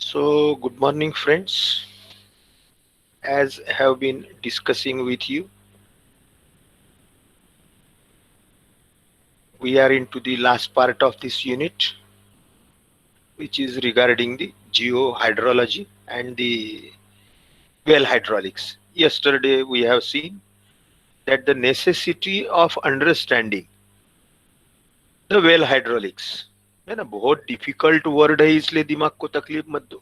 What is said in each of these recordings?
So, good morning, friends. As I have been discussing with you, we are into the last part of this unit, which is regarding the geohydrology and the well hydraulics. Yesterday, we have seen that the necessity of understanding the well hydraulics है ना, बहुत difficult word है, इसलिए दिमाग को तकलीफ मत दो.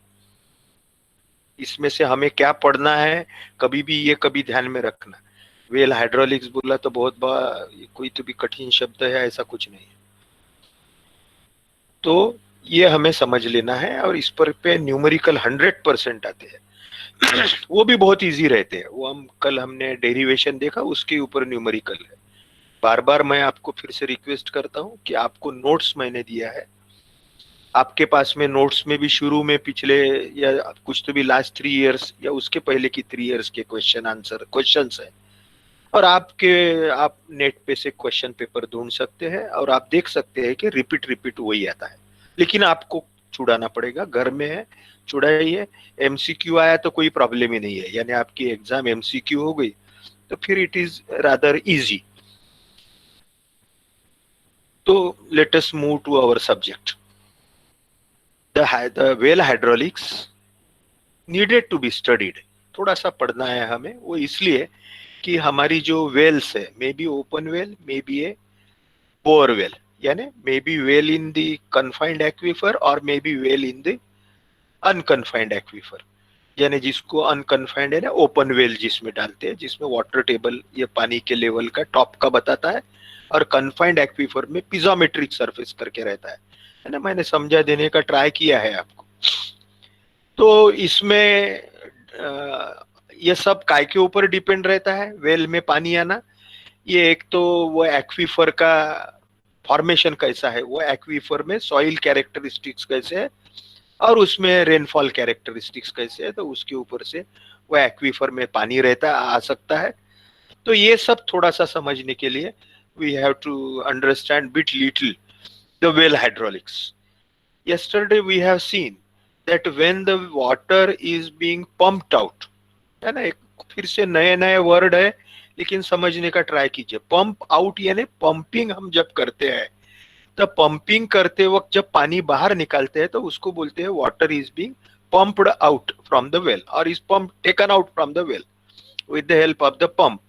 इसमें से हमें क्या पढ़ना है, कभी भी ये कभी ध्यान में रखना. वेल हाइड्रोलिक्स बोला तो बहुत कोई तो भी कठिन शब्द है, ऐसा कुछ नहीं है. तो ये हमें समझ लेना है, और इस पर पे न्यूमेरिकल 100% आते हैं. वो भी बहुत इजी रहते हैं. वो हमने डेरिवेशन देखा, उसके ऊपर न्यूमेरिकल है. बार बार मैं आपको फिर से रिक्वेस्ट करता हूँ कि आपको नोट्स मैंने दिया है, आपके पास में नोट्स में भी शुरू में पिछले या कुछ तो भी लास्ट 3 इयर्स या उसके पहले की 3 इयर्स के क्वेश्चंस है. और आप नेट पे से क्वेश्चन पेपर ढूंढ सकते हैं, और आप देख सकते हैं कि रिपीट वही आता है. लेकिन आपको छुड़ाना पड़ेगा, घर में है छुड़ाइए. एमसीक्यू आया तो कोई प्रॉब्लम ही नहीं है, यानी आपकी एग्जाम एमसीक्यू हो गई तो फिर इट इज रादर इजी. तो let us move to our subject. The well hydraulics needed to be studied. थोड़ा सा पढ़ना है हमें, वो इसलिए कि हमारी जो वेल्स है, may be open well, may be a bore well, यानी may be well in the confined aquifer और may be well in the unconfined aquifer. यानी जिसको अनकन्फाइंड है ना, ओपन वेल जिसमें डालते हैं, जिसमें वाटर टेबल ये पानी के लेवल का टॉप का बताता है, और कन्फाइंड एक्वीफर में पिजोमेट्रिक सरफेस करके रहता है ना. मैंने समझा देने का ट्राई किया है आपको. तो इसमें ये सब काय के ऊपर डिपेंड रहता है वेल में पानी आना. ये एक तो वो एक्वीफर का फॉर्मेशन कैसा है, वो एक्वीफर में सॉइल कैरेक्टरिस्टिक्स कैसे है, और उसमें रेनफॉल कैरेक्टरिस्टिक्स कैसे है, तो उसके ऊपर से वो एक्वीफर में पानी रहता आ सकता है. तो ये सब थोड़ा सा समझने के लिए we have to understand bit little the well hydraulics. yesterday we have seen that when the water is being pumped out, है ना. एक फिर से नए नए वर्ड है, लेकिन समझने का ट्राई कीजिए. पंप आउट यानी पंपिंग हम जब करते हैं, तो पंपिंग करते वक्त जब पानी बाहर निकालते हैं तो उसको बोलते हैं water is being pumped out from the well, or is pump taken out from the well with the help of the pump.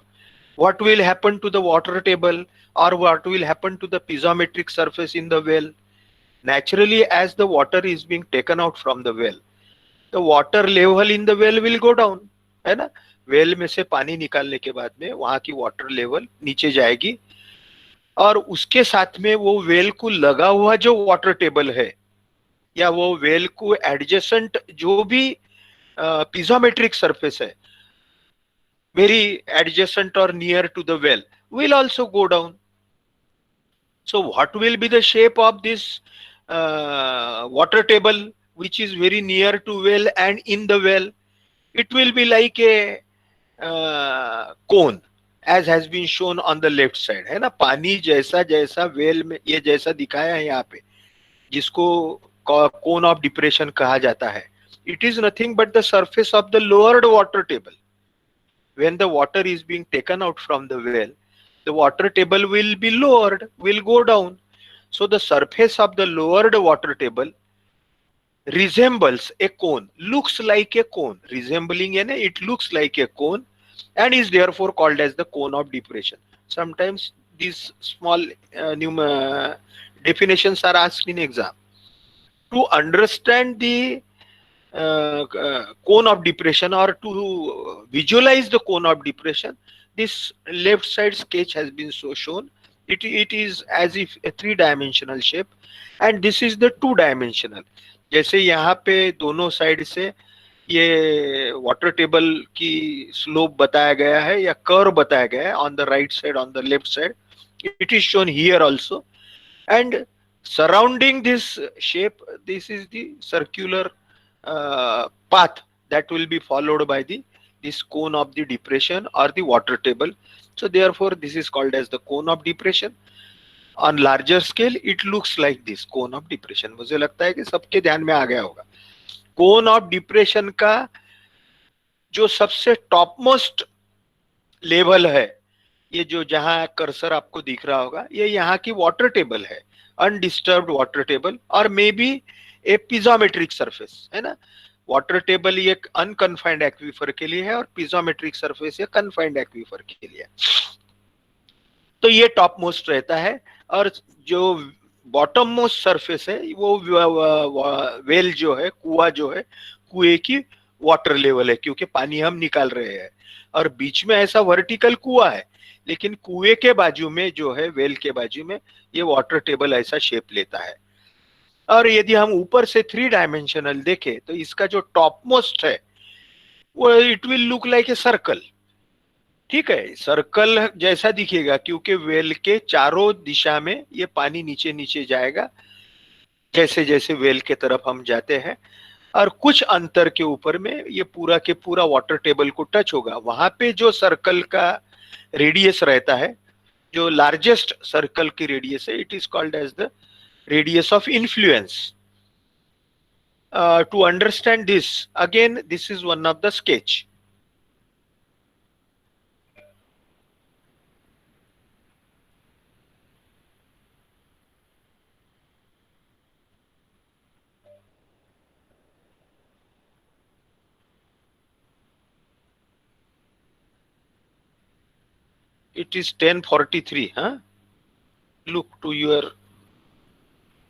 What will happen to the water table, or what will happen to the piezometric surface in the well? Naturally, as the water is being taken out from the well, the water level in the well will go down, है ना. Well में से पानी निकालने के बाद में वहां की वाटर लेवल नीचे जाएगी, और उसके साथ में वो वेल को लगा हुआ जो वाटर टेबल है, या वो वेल को एडजेसेंट जो भी पिजोमेट्रिक सरफेस है, वेरी एडजेसेंट और near to the well, will also go down. So what will be the shape of this water table which is very near to well and in the well? It will be like a cone, as has been shown on the left side, है ना. पानी जैसा जैसा well में ये जैसा दिखाया है यहाँ पे, जिसको कोन ऑफ डिप्रेशन कहा जाता है, it is nothing but the surface of the lowered water table. When the water is being taken out from the well, the water table will be lowered, will go down. So the surface of the lowered water table resembles a cone, looks like a cone, resembling it looks like a cone, and is therefore called as the cone of depression. Sometimes these small definitions are asked in exam. To understand the cone of depression, or to visualize the cone of depression, this left side sketch has been so shown. It is as if a 3-dimensional shape, and this is the 2-dimensional. जैसे यहाँ पे दोनों side से ये water table की slope बताया गया है या कर्व बताया गया है, on the right side, on the left side, it is shown here also. And surrounding this shape, this is the circular path that will be followed by this cone of the depression or the water table. So therefore this is called as the cone of depression. On larger scale it looks like this cone of depression. मुझे लगता है कि सबके ध्यान में आ गया होगा. कोन of depression का जो सबसे टॉप मोस्ट लेवल है, ये जो जहां कर्सर आपको दिख रहा होगा, ये यहाँ की वाटर टेबल है, अनडिस्टर्ब्ड वाटर टेबल, और मे बी ए पिजोमेट्रिक सरफेस है ना। वाटर टेबल ये अनकन्फाइंड एक्वीफर के लिए है और पिजोमेट्रिक सरफेस ये कन्फाइंड एक्वीफर के लिए है। तो ये टॉप मोस्ट रहता है, और जो बॉटम मोस्ट सरफेस है वो वेल जो है, कुआं जो है, कुएं की वाटर लेवल है, क्योंकि पानी हम निकाल रहे हैं, और बीच में ऐसा वर्टिकल कुआं है, लेकिन कुएं के बाजू में जो है, वेल के बाजू में ये वाटर टेबल ऐसा शेप लेता है। और यदि हम ऊपर से 3 डायमेंशनल देखें तो इसका जो टॉप मोस्ट है वो it will look like a circle. ठीक है, सर्कल जैसा दिखेगा, क्योंकि वेल के चारों दिशा में ये पानी नीचे नीचे जाएगा जैसे जैसे वेल के तरफ हम जाते हैं, और कुछ अंतर के ऊपर में ये पूरा के पूरा वाटर टेबल को टच होगा। वहां पे जो सर्कल का रेडियस रहता है, जो लार्जेस्ट सर्कल की रेडियस है, it is called as the radius of influence. To understand this, again this is one of the sketch. It is 10:43, huh? Look to your,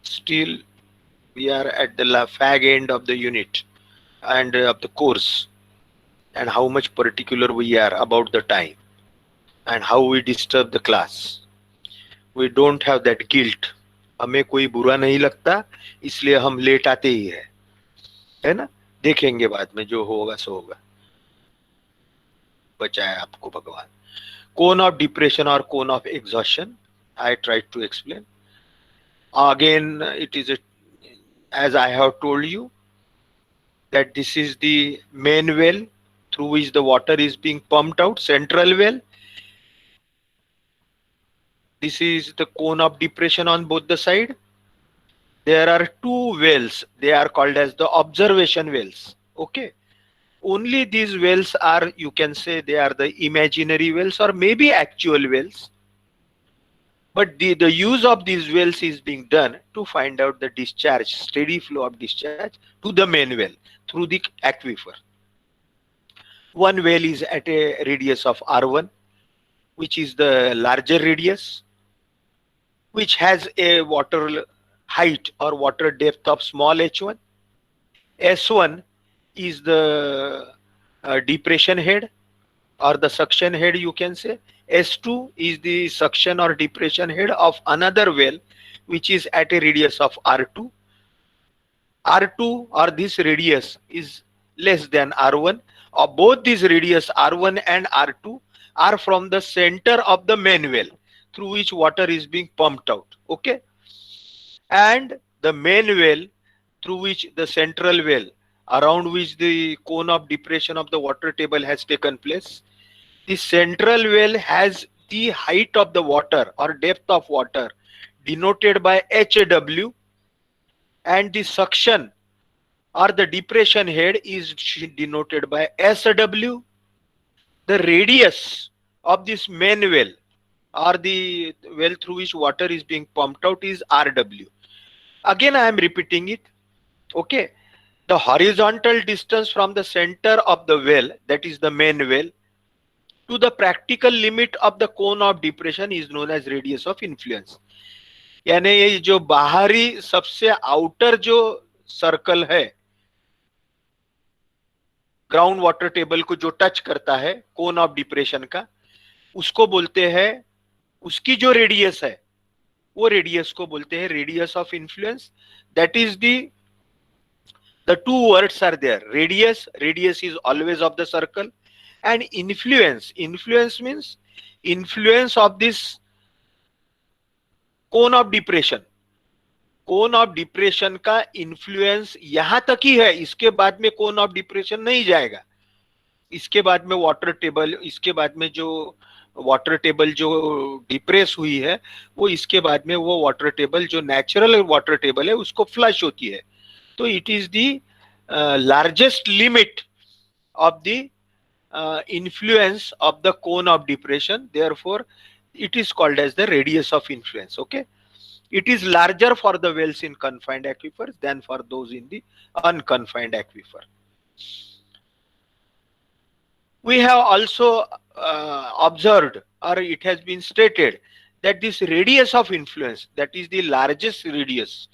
still we are at the fag end of the unit and of the course, and how much particular we are about the time and how we disturb the class. We don't have that guilt. हमें कोई बुरा नहीं लगता, इसलिए हम late आते ही है ना। देखेंगे बाद में, जो होगा सो होगा, बचाए आपको भगवान। Cone of depression or cone of exhaustion, I tried to explain. Again, it is as I have told you, that this is the main well through which the water is being pumped out, central well. This is the cone of depression on both the side. There are 2 wells, they are called as the observation wells. Okay, only these wells are, you can say, they are the imaginary wells or maybe actual wells, but the use of these wells is being done to find out the discharge, steady flow of discharge to the main well through the aquifer. One well is at a radius of R1, which is the larger radius, which has a water height or water depth of small h1. S1 is the depression head or the suction head, you can say. S2 is the suction or depression head of another well, which is at a radius of R2. R2 or this radius is less than R1, or both these radius R1 and R2 are from the center of the main well through which water is being pumped out. Okay, and the main well through which the central well around which the cone of depression of the water table has taken place, the central well has the height of the water or depth of water denoted by HW, and the suction or the depression head is denoted by SW. The radius of this main well or the well through which water is being pumped out is RW. Again, I am repeating it. Okay, the horizontal distance from the center of the well, that is the main well, to the practical limit of the cone of depression is known as radius of influence. यानी ये जो बाहरी सबसे outer जो circle है, ground water table को जो touch करता है कोन ऑफ डिप्रेशन का, उसको बोलते हैं, उसकी जो रेडियस है वो रेडियस को बोलते हैं radius of influence. That is the two words are there. Radius is always of the circle, and influence means influence of this cone of depression. Cone of depression का इन्फ्लुएंस यहां तक ही है, इसके बाद में कोन ऑफ डिप्रेशन नहीं जाएगा. इसके बाद में वाटर टेबल, इसके बाद में जो वाटर टेबल जो डिप्रेस हुई है वो इसके बाद में वो वाटर टेबल जो नेचुरल वाटर टेबल है उसको फ्लश होती है. तो it is the largest limit of the influence of the cone of depression. Therefore, it is called as the radius of influence. Okay, it is larger for the wells in confined aquifers than for those in the unconfined aquifer. We have also observed, or it has been stated, that this radius of influence, that is the largest radius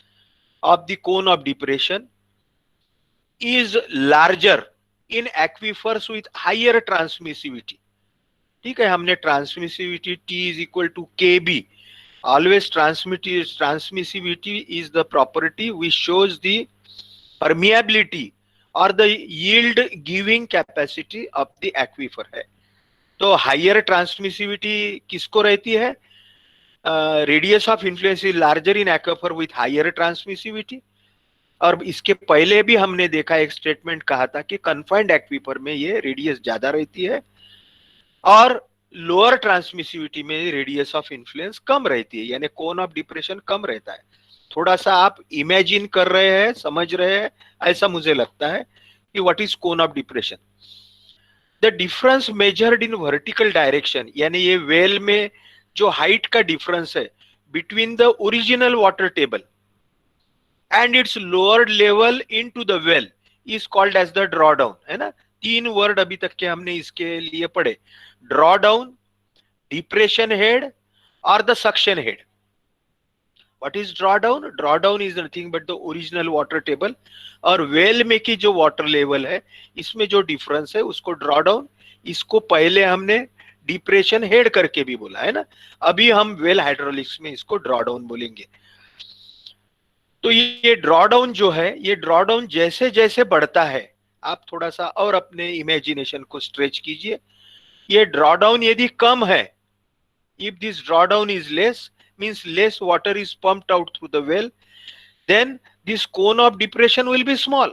of the cone of depression, is larger in aquifers with higher transmissivity. ठीक है, हमने transmissivity T is equal to KB. Always transmissivity is the property which shows the permeability और the yield giving capacity of the aquifer है. तो higher transmissivity किसको रहती है? Radius of influence is larger in aquifer with higher transmissivity. और इसके पहले भी हमने देखा, एक स्टेटमेंट कहा था कि कन्फाइंड एक्वीफर में ये रेडियस ज्यादा रहती है और लोअर ट्रांसमिसिविटी में रेडियस ऑफ इन्फ्लुएंस कम रहती है, यानी कोन ऑफ डिप्रेशन कम रहता है. थोड़ा सा आप इमेजिन कर रहे हैं, समझ रहे हैं, ऐसा मुझे लगता है कि what is cone of depression. The difference measured in vertical direction, यानी ये वेल में जो हाइट का डिफरेंस है between the original water table and its lower level into the well, is called as the draw down. है ना, 3 word अभी तक के हमने इसके लिए पढ़े: ड्रॉ डाउन, डिप्रेशन हेड और the suction head. What is drawdown? Drawdown is nothing but the original water table. और वेल में की जो वाटर लेवल है इसमें जो डिफरेंस है उसको ड्रॉडाउन, इसको पहले हमने डिप्रेशन हेड करके भी बोला है ना, अभी हम वेल हाइड्रोलिक्स में इसको ड्रॉडाउन बोलेंगे. तो ये ड्रॉडाउन जो है, ये ड्रॉडाउन जैसे जैसे बढ़ता है, आप थोड़ा सा और अपने इमेजिनेशन को स्ट्रेच कीजिए. ये ड्रॉडाउन यदि कम है, if this drawdown is less, means less water is pumped out through the well, then this cone of depression will be small.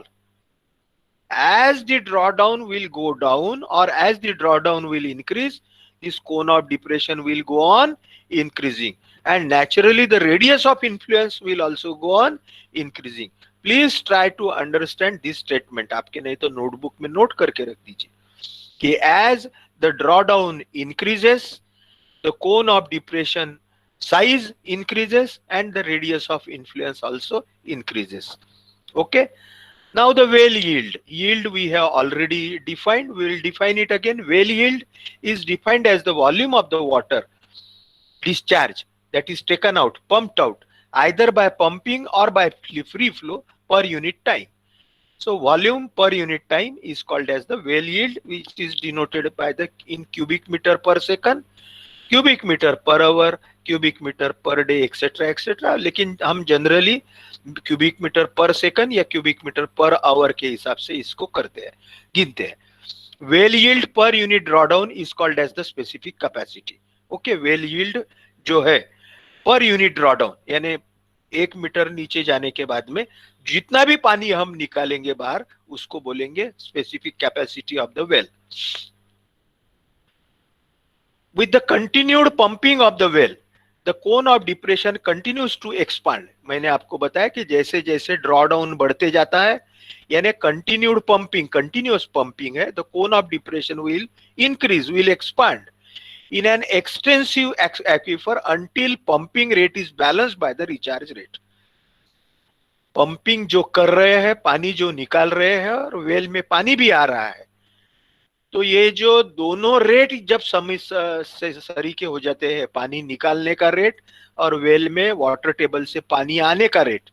As the drawdown will go down or as the drawdown will increase, this cone of depression will go on increasing, and naturally the radius of influence will also go on increasing. Please try to understand this statement. आपके नहीं तो notebook में note करके रख दीजिए कि as the drawdown increases, the cone of depression size increases and the radius of influence also increases. Okay, now the well yield. Yield we have already defined, we will define it again. Well yield is defined as the volume of the water discharge that is taken out, pumped out, either by pumping or by free flow per unit time. So volume per unit time is called as the well yield, which is denoted by the in cubic meter per second, cubic meter per hour, cubic meter per day, etcetera etcetera. लेकिन हम generally cubic meter per second या cubic meter per hour के हिसाब से इसको करते हैं, गिनते हैं. Well yield per unit drawdown is called as the specific capacity. Okay, well yield जो है पर यूनिट ड्रॉडाउन, यानी 1 मीटर नीचे जाने के बाद में जितना भी पानी हम निकालेंगे बाहर उसको बोलेंगे specific capacity of the well. With the continued pumping of the well, the cone of depression continues to expand. मैंने आपको बताया कि जैसे जैसे ड्रॉडाउन बढ़ते जाता है, यानी कंटिन्यूड पंपिंग, कंटिन्यूअस पंपिंग है, the cone of depression will increase, will expand in an extensive aquifer until pumping rate is balanced by the recharge rate. Pumping जो कर रहे हैं, पानी जो निकाल रहे हैं और वेल में पानी भी आ रहा है, तो ये जो दोनों रेट जब सरीके हो जाते हैं, पानी निकालने का रेट और वेल में वाटर टेबल से पानी आने का रेट,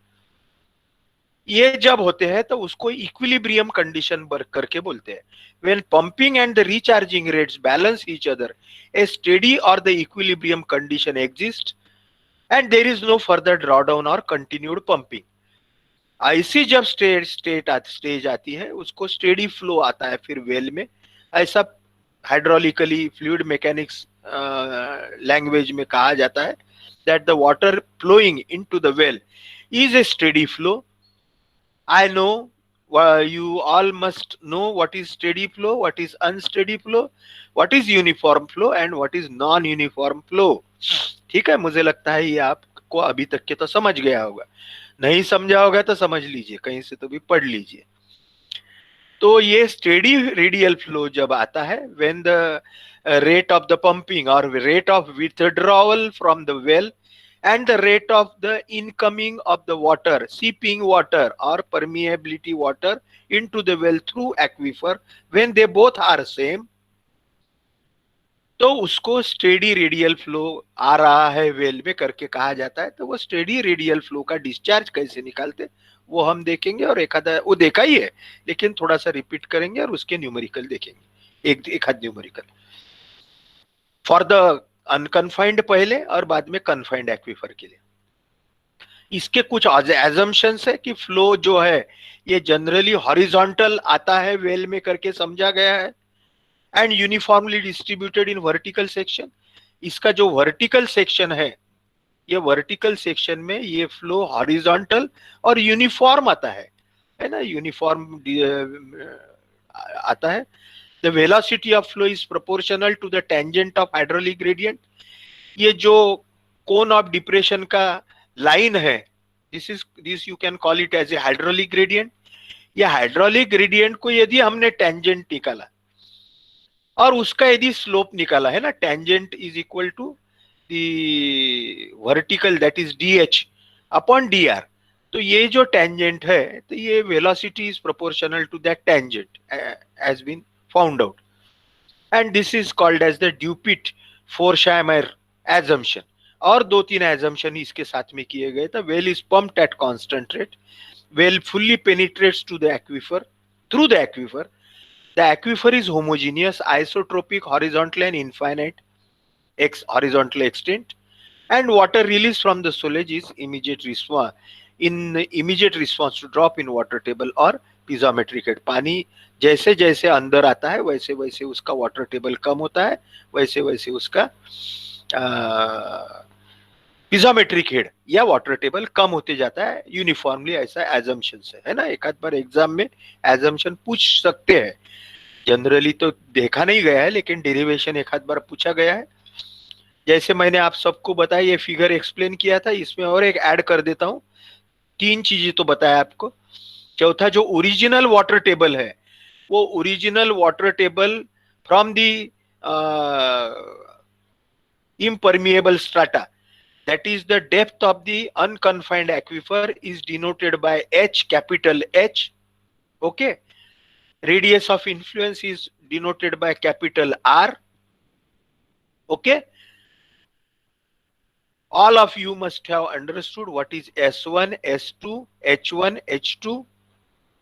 ये जब होते हैं तो उसको इक्विलिब्रियम कंडीशन करके बोलते हैं. When pumping and the recharging rates balance each other, a steady और the equilibrium condition exist and there is no further drawdown और कंटिन्यूड पंपिंग. ऐसी जब स्टेज आती है उसको स्टेडी फ्लो आता है फिर वेल में. ऐसा हाइड्रोलिकली फ्लूइड मैकेनिक्स लैंग्वेज में कहा जाता है that the water flowing into the well is a steady flow. I know you all must know what is steady flow, what is unsteady flow, what is uniform flow and what is non-uniform flow. ठीक है, मुझे लगता है ये आपको अभी तक के तो समझ गया होगा. नहीं समझा होगा तो समझ लीजिए, कहीं से तो भी पढ़ लीजिए. तो ये स्टेडी रेडियल फ्लो जब आता है when the rate of the pumping or rate of withdrawal from the well and the rate of the incoming of the water, seeping water or permeability water into the well through aquifer, when they both are same, तो उसको steady radial flow आ रहा है well में करके कहा जाता है। तो वो स्टेडी रेडियल फ्लो का डिस्चार्ज कैसे निकालते वो हम देखेंगे, और एक आधा वो देखा ही है लेकिन थोड़ा सा रिपीट करेंगे और उसके न्यूमेरिकल देखेंगे, एक आध न्यूमेरिकल फॉर द अनकन्फाइंड पहले और बाद में कन्फाइंड एक्वीफर के लिए। इसके कुछ एजम्पशंस है कि फ्लो जो है ये जनरली हॉरिजॉन्टल आता है वेल में करके समझा गया है and uniformly distributed in vertical section. इसका जो वर्टिकल सेक्शन है वर्टिकल सेक्शन में ये फ्लो हॉरिजॉन्टल और यूनिफॉर्म आता है ना, यूनिफॉर्म आता है। The velocity of flow is proportional to the tangent of hydraulic gradient. ये जो कोन ऑफ डिप्रेशन का लाइन है, this you can call it as a hydraulic gradient. ये हाइड्रोलिक ग्रेडियंट को यदि हमने टेंजेंट निकाला और उसका यदि स्लोप निकाला है ना, tangent is equal to the vertical that is dh upon dr, तो ये जो टेंजेंट है तो ये velocity is proportional to that tangent has been found out, and this is called as the Dupuit Forchheimer assumption. और दो तीन assumption इसके साथ में किए गए थे। Well is pumped at constant rate, well fully penetrates to the aquifer through the aquifer, the aquifer is homogeneous, isotropic, horizontal and infinite horizontal extent, and water released from the soilage is immediate response to drop in water table or piezometric head। पानी जैसे जैसे अंदर आता है वैसे वैसे उसका water table कम होता है, वैसे वैसे उसका पिजोमेट्रिक हेड या वाटर टेबल कम होते जाता है यूनिफॉर्मली। ऐसा एजम्पशन है ना, एक आध बार एग्जाम में एजम्पशन पूछ सकते हैं। जनरली तो देखा नहीं गया है लेकिन डेरिवेशन एक आध बार पूछा गया है। जैसे मैंने आप सबको बताया, ये फिगर एक्सप्लेन किया था, इसमें और एक ऐड कर देता हूं। तीन चीजें तो बताया आपको। चौथा, जो ओरिजिनल वाटर टेबल है वो original water table from the impermeable strata, that is the depth of the unconfined aquifer, is denoted by H, capital H. Okay, radius of influence is denoted by capital R. Okay, all of you must have understood what is S1, S2, H1, H2.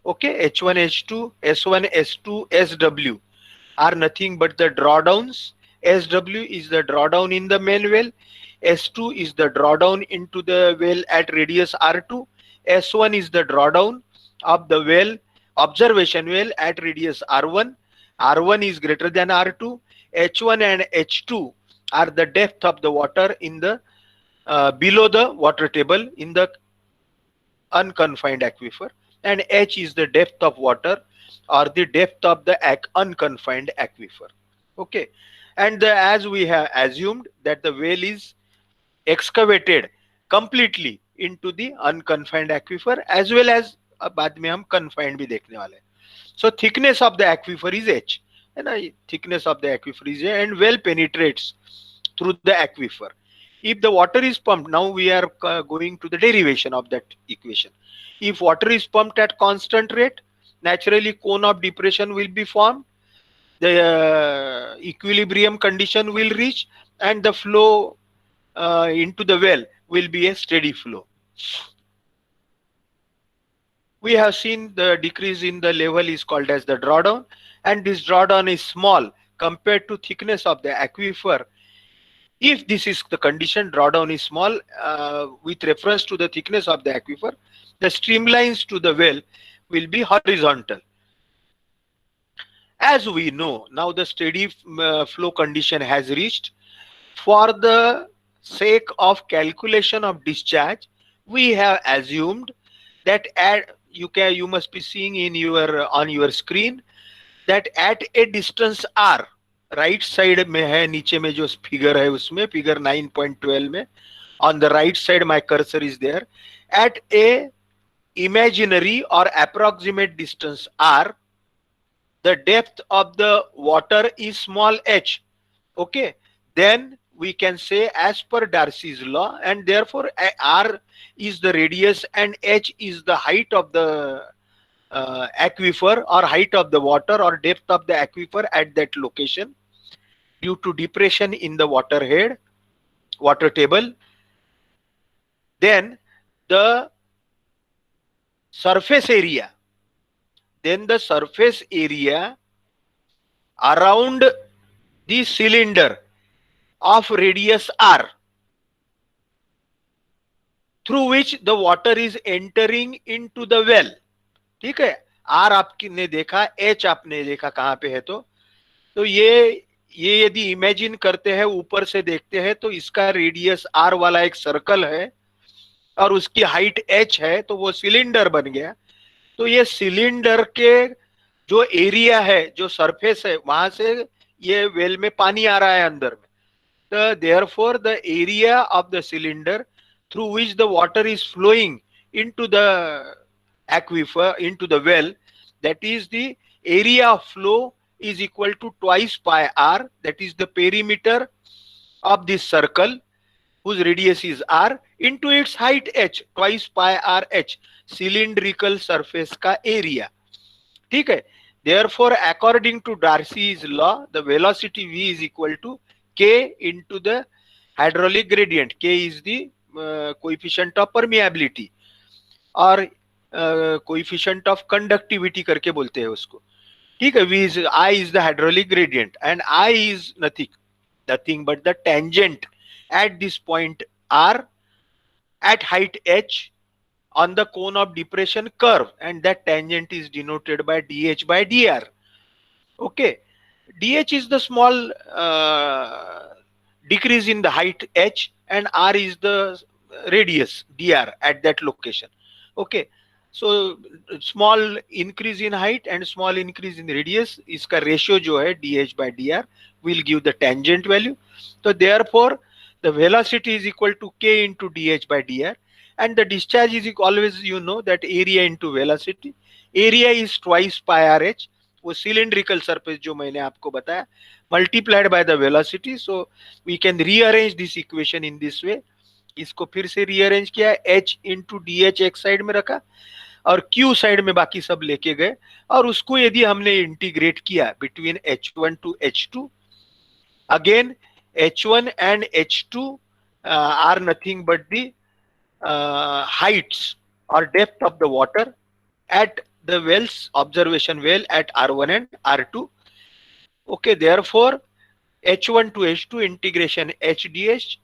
Okay, H1, H2, S1, S2, SW are nothing but the drawdowns. SW is the drawdown in the main well. S2 is the drawdown into the well at radius R2. S1 is the drawdown of the well, observation well at radius R1. R1 is greater than R2. H1 and H2 are the depth of the water in the below the water table in the unconfined aquifer, and H is the depth of water or the depth of the unconfined aquifer. Okay, and as we have assumed that the well is excavated completely into the unconfined aquifer as well as बाद में हम confined भी देखने वाले हैं. So thickness of the aquifer is H, है ना, thickness of the aquifer is H and well penetrates through the aquifer. If the water is pumped, now we are going to the derivation of that equation. If water is pumped at constant rate, naturally cone of depression will be formed, the equilibrium condition will reach, and the flow into the well will be a steady flow. We have seen the decrease in the level is called as the drawdown, and this drawdown is small compared to thickness of the aquifer. If this is the condition, drawdown is small with reference to the thickness of the aquifer, the streamlines to the well will be horizontal. As we know, now the steady flow condition has reached. For the sake of calculation of discharge, we have assumed that you must be seeing in your on your screen that at a distance r, right side में है, नीचे में जो figure है उसमें figure 9.12 में on the right side my cursor is there, at a imaginary और approximate distance r, the depth of the water is small h, okay, then we can say as per Darcy's law, and therefore r is the radius and h is the height of the aquifer, or height of the water, or depth of the aquifer at that location due to depression in the water table. Then the surface area, around the cylinder of radius r, through which the water is entering into the well. ठीक है, are आपने देखा, H आपने देखा कहां पे है, तो ये यदि इमेजिन करते हैं, ऊपर से देखते हैं, तो इसका रेडियस आर वाला एक सर्कल है और उसकी हाइट एच है, तो वो सिलेंडर बन गया। तो ये सिलेंडर के जो एरिया है, जो सरफेस है, वहां से ये वेल में पानी आ रहा है अंदर में, तो therefore the area of the cylinder through which the water is flowing into the aquifer, into the well, that is the area of flow is equal to twice pi r, that is the perimeter of this circle whose radius is r, into its height h, twice pi r h, cylindrical surface का area. ठीक है, therefore according to Darcy's law, the velocity v is equal to k into the hydraulic gradient. K is the coefficient of permeability और coefficient of conductivity करके बोलते हैं उसको। ठीक है, V is I is the hydraulic gradient and I is nothing but the tangent at this point R at height h on the cone of depression curve, and that tangent is denoted by dH by dr. Okay, dH is the small decrease in the height h and r is the radius dr at that location. Okay, so small increase in height and small increase in radius, इसका ratio जो है dH by dr will give the tangent value. So therefore the velocity is equal to k into dH by dr, and the discharge is always, you know, that area into velocity. Area is twice pi rh, वो cylindrical surface जो मैंने आपको बताया, multiplied by the velocity. So we can rearrange this equation in this way. इसको फिर से rearrange किया, h into dh एक साइड में रखा और q साइड में बाकी सब लेके गए, और उसको यदि हमने इंटीग्रेट किया between h1 to h2, again h1 and h2 are nothing but the heights or depth of the water at the wells, observation well at r1 and r2. Okay, therefore h1 to h2 integration h dh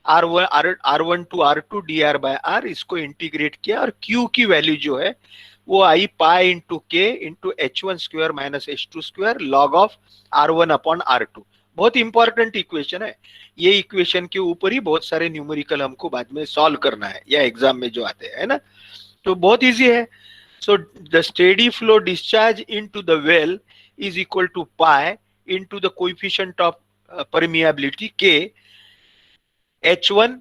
r1 to r2 dr by r, इसको integrate किया और q की value जो है वो आई पाई into K into h1 square minus h2 square log of r1 upon r2। बहुत important equation है ये, इक्वेशन के ऊपर ही बहुत सारे न्यूमेरिकल हमको बाद में सॉल्व करना है या एग्जाम में जो आते हैं, है ना, तो बहुत इजी है। So the steady flow discharge into the well is equal to pi into the coefficient of permeability k. H1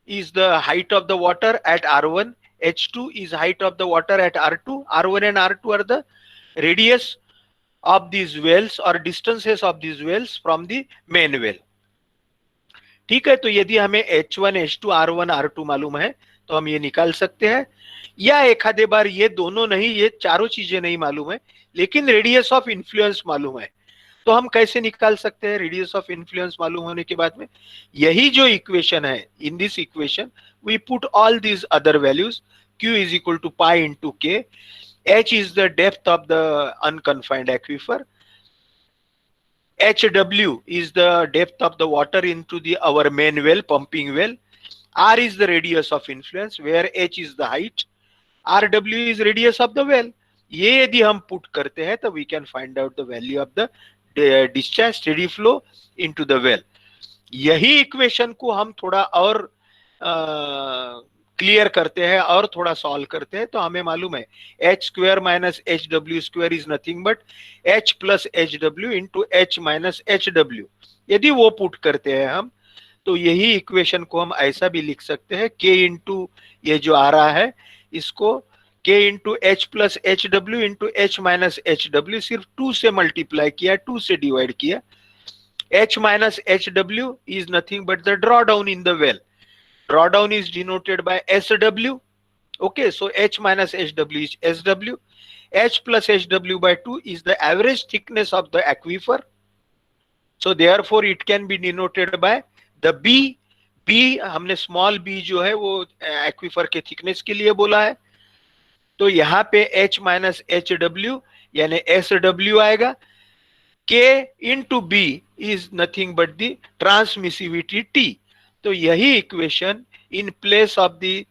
is the height of the water at R1, H2 is height of the water at R2, R1 and R2 are the radius of these wells or distances of these wells from the main well. ठीक है, तो यदि हमें H1, H2, R1, R2 मालूम है तो हम ये निकाल सकते हैं, या एक आधे बार ये दोनों नहीं, ये चारों चीजें नहीं मालूम है लेकिन रेडियस ऑफ इन्फ्लुएंस मालूम है, तो हम कैसे निकाल सकते हैं रेडियस ऑफ इन्फ्लुएंस मालूम होने के बाद में? यही जो इक्वेशन है, in this equation we put all these other values, q is equal to pi into K, h is the depth of the unconfined aquifer, hw is the depth of the water into the our main well, pumping well, r is the radius of influence where h is the height, rw is radius of the well. ये यदि हम put करते हैं तो we can find out the value of the discharge steady flow into the well. यही equation को हम थोड़ा और क्लियर करते हैं और थोड़ा सॉल्व करते हैं तो हमें मालूम है h square minus H W square is nothing but h plus H W into H minus H W. यदि वो पुट करते हैं हम तो यही इक्वेशन को हम ऐसा भी लिख सकते हैं k इंटू ये जो आ रहा है इसको K into H plus H W into H minus H W, सिर्फ 2 से मल्टीप्लाई किया, 2 से डिवाइड किया. H minus HW is nothing but the drawdown in the well. Drawdown is denoted by SW. Okay, so H minus HW is SW. H plus HW by 2 is the average thickness of the aquifer. So therefore it can be denoted by the B. B हमने small b जो है वो aquifer के thickness के लिए बोला है. तो यहाँ पे H minus HW यानी SW आएगा. K into B is nothing but the transmissivity T. तो यही equation in place of the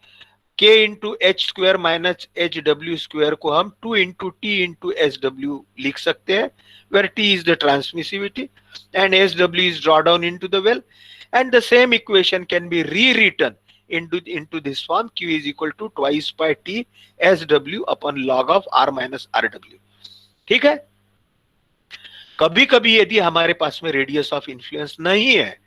K into H square minus H W square को हम 2 into T into S W लिख सकते हैं, where T is the transmissivity and SW is drawdown into the well, and the same equation can be rewritten into this form. Q is equal to twice by T SW upon log of R minus RW. ठीक है. कभी कभी यदि हमारे पास में radius of influence नहीं है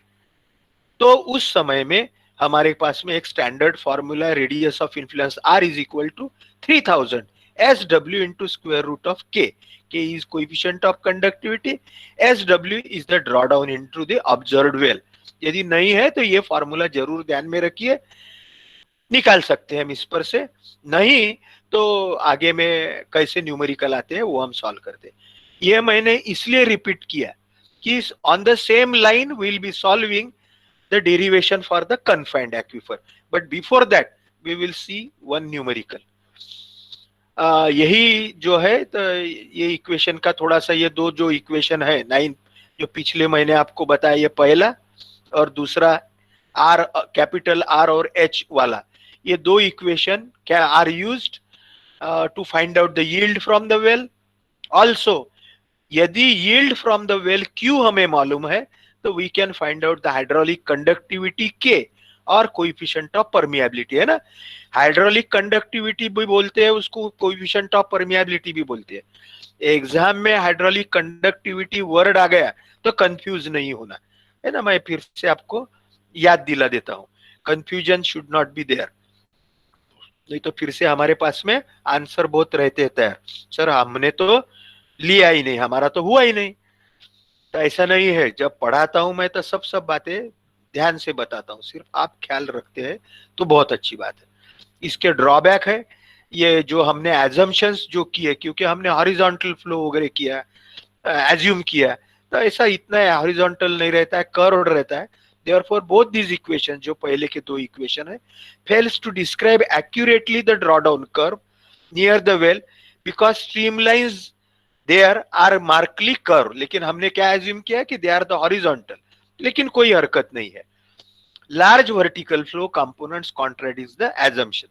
तो उस समय में हमारे पास में एक standard formula, radius of influence R is equal to 3000 SW into square root of K. K is coefficient of conductivity, SW is the drawdown into the observed well. यदि नहीं है तो ये फॉर्मूला जरूर ध्यान में रखिए, निकाल सकते हैं हम इस पर से. नहीं तो आगे में कैसे न्यूमेरिकल आते हैं वो हम सॉल्व करते हैं. ये मैंने इसलिए रिपीट किया कि on the same line will be solving the derivation for the confined aquifer, but before that we will see one numerical. यही जो है तो ये इक्वेशन का थोड़ा सा, ये दो जो इक्वेशन है 9 जो पिछले महीने आपको बताया, ये पहला और दूसरा आर, कैपिटल आर और एच वाला, ये दो इक्वेशन क्या are used to find out the yield from the well. Also यदि yield from the well Q हमें मालूम है तो we can find out the hydraulic conductivity K और कोएफिशिएंट ऑफ परमिएबिलिटी, है ना. हाइड्रोलिक कंडक्टिविटी भी बोलते हैं उसको, कोएफिशिएंट ऑफ परमिएबिलिटी भी बोलते हैं. एग्जाम में हाइड्रोलिक कंडक्टिविटी वर्ड आ गया तो कंफ्यूज नहीं होना, है ना. मैं फिर से आपको याद दिला देता हूं, confusion should not be there, नहीं तो फिर से हमारे पास में आंसर बहुत रहते हैं, सर हमने तो लिया ही नहीं, हमारा तो हुआ ही नहीं. तो ऐसा नहीं है, जब पढ़ाता हूं मैं तो सब बातें ध्यान से बताता हूं, सिर्फ आप ख्याल रखते हैं तो बहुत अच्छी बात है. इसके ड्रॉबैक है ये जो हमने एजम्पशंस जो किए, क्योंकि हमने हॉरिजॉन्टल फ्लो वगैरह किया, एज्यूम किया, तो ऐसा इतना हॉरिजॉन्टल नहीं रहता है, कर्व्ड रहता है. Therefore both these equations जो पहले के दो इक्वेशन है fails to describe accurately the drawdown curve near the well because streamlines there are markedly curved. लेकिन हमने क्या assume किया कि they are the horizontal, लेकिन कोई हरकत नहीं है. Large vertical flow components contradicts the assumption.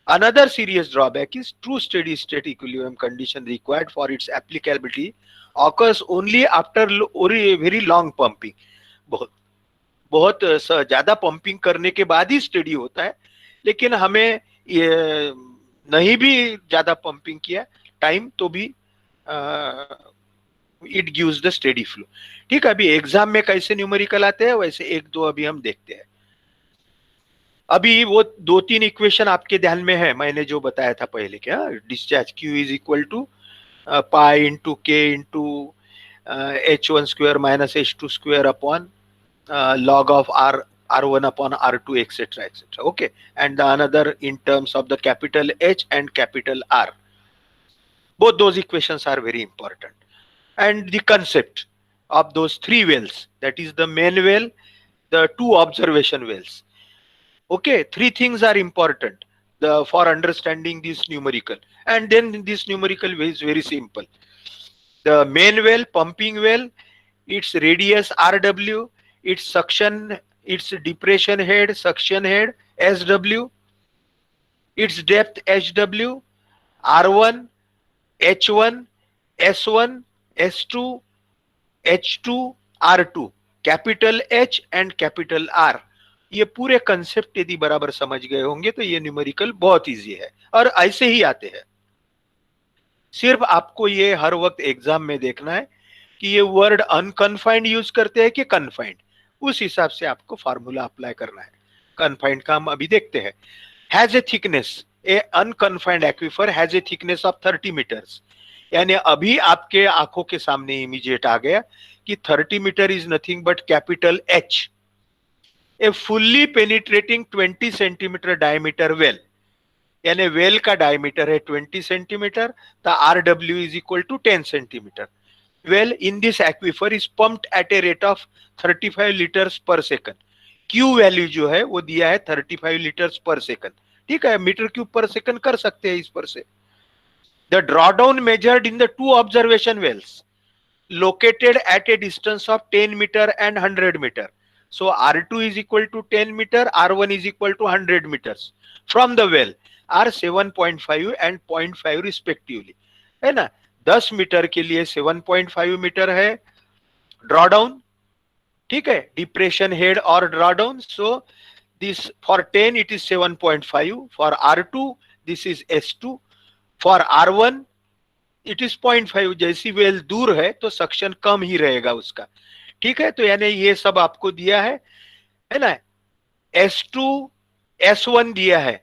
Another serious drawback is true steady state equilibrium condition required for its applicability occurs only after very long pumping. बहुत ज्यादा pumping करने के बाद ही स्टेडी होता है, लेकिन हमें ये नहीं भी ज्यादा पंपिंग किया टाइम तो भी it gives the steady flow. ठीक है, अभी एग्जाम में कैसे न्यूमेरिकल आते हैं वैसे एक दो अभी हम देखते हैं. अभी वो 2-3 इक्वेशन आपके ध्यान में है, मैंने जो बताया था पहले, क्या discharge Q is equal to pi into K into H1 square minus H2 square upon log of R1 upon R2 etc etc. Okay, and the another in terms of the capital H and capital R. Both those equations are very important, and the concept of those three wells, that is the main well, the two observation wells. Okay, three things are important for understanding this numerical, and then this numerical is very simple. The main well, pumping well, its radius RW, its suction, its depression head, suction head SW, its depth HW, R1, H1, S1, S2, H2, R2, capital H and capital R. ये पूरे concept यदि बराबर समझ गए होंगे तो ये numerical बहुत इजी है और ऐसे ही आते हैं. सिर्फ आपको ये हर वक्त एग्जाम में देखना है कि ये वर्ड अनकन्फाइंड यूज करते हैं कि कन्फाइंड, उस हिसाब से आपको फार्मूला अप्लाई करना है. कन्फाइंड का हम अभी देखते हैं. Has a thickness, a unconfined aquifer has a thickness of 30 meters, यानी अभी आपके आंखों के सामने इमीडिएट आ गया कि 30 meter is nothing but capital H, a fully penetrating 20 centimetre diameter well, यानी वेल का डायमीटर है 20 सेंटीमीटर, तो RW is equal to 10 centimeter. Well in this aquifer is pumped at a rate of 35 liters per second. Q value जो है वो दिया है 35 liters per second. ठीक है, मीटर क्यूब पर सेकंड कर सकते हैं इस पर से. The drawdown measured in the two observation wells located at a distance of 10 meter and 100 meter. So R2 is equal to 10 meter, R1 is equal to 100 meters from the well are 7.5 and 0.5 respectively. है ना, 10 metre के लिए 7.5 metre है drawdown. ठीक है, depression head और drawdown. So this for 10 it is 7.5, for R2 this is S2, for R1 it is 0.5. जैसी well दूर है तो सक्शन कम ही रहेगा उसका. ठीक है, तो यानी ये सब आपको दिया है ना. S2 S1 दिया है,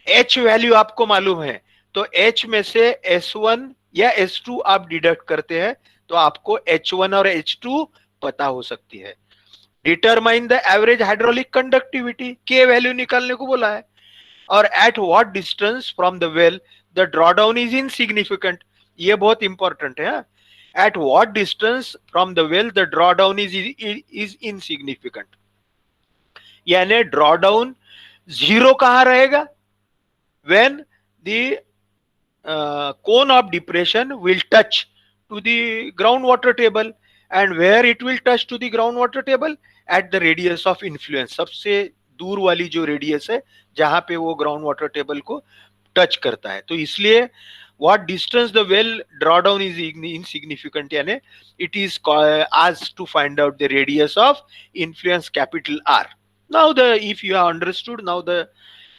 H वैल्यू आपको मालूम है, तो H में से S1 या S2 आप डिडक्ट करते हैं तो आपको H1 और H2 पता हो सकती है. Determine the average hydraulic conductivity, K value निकालने को बोला है. और at what distance from the well the drawdown is insignificant, ये बहुत इंपॉर्टेंट है. At what distance from the well the drawdown is insignificant, यानी ड्रॉडाउन जीरो कहां रहेगा, when the cone of depression will touch to the groundwater table, and where it will touch to the groundwater table, at the radius of influence, सबसे दूर वाली जो radius है जहां पे वो ग्राउंड वाटर टेबल को टच करता है. तो इसलिए what distance the well drawdown is insignificant, यानी it is asked to find out the radius of influence capital R. Now if you have understood, now the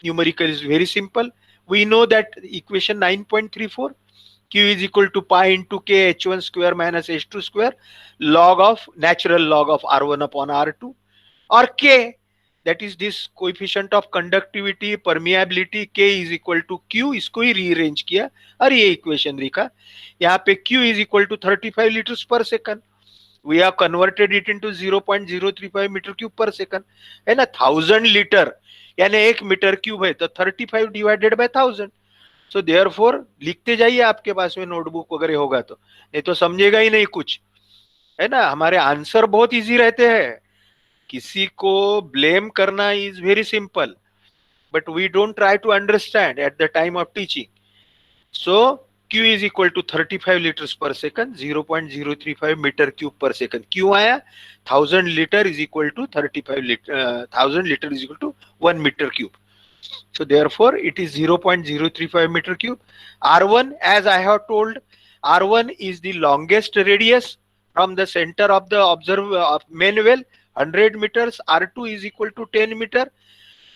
numerical is very simple. We know that equation 9.34, Q is equal to pi into K H1 square minus H2 square log of natural log of R1 upon R2, or K, that is this coefficient of conductivity permeability, K is equal to Q. इसको ही rearrange किया और ये equation लिखा. यहाँ पे Q is equal to 35 liters per second. We have converted it into 0.035 meter cube per second, है ना. 1000 litre यानी 1 मीटर क्यूब है, तो 35 डिवाइडेड बाय 1000. सो देयरफॉर लिखते जाइए, आपके पास में नोटबुक वगैरह होगा तो, नहीं तो समझेगा ही नहीं कुछ, है ना. हमारे आंसर बहुत इजी रहते हैं, किसी को ब्लेम करना is very simple, but we don't try to understand at the time of teaching. So Q is equal to 35 liters per second, 0.035 meter cube per second. क्यों आया, 1000 liter is equal to 35 liter, 1000 liter is equal to 1 meter cube. So therefore it is 0.035 meter cube. R1, as I have told, R1 is the longest radius from the center of the main well, 100 meters. R2 is equal to 10 meter.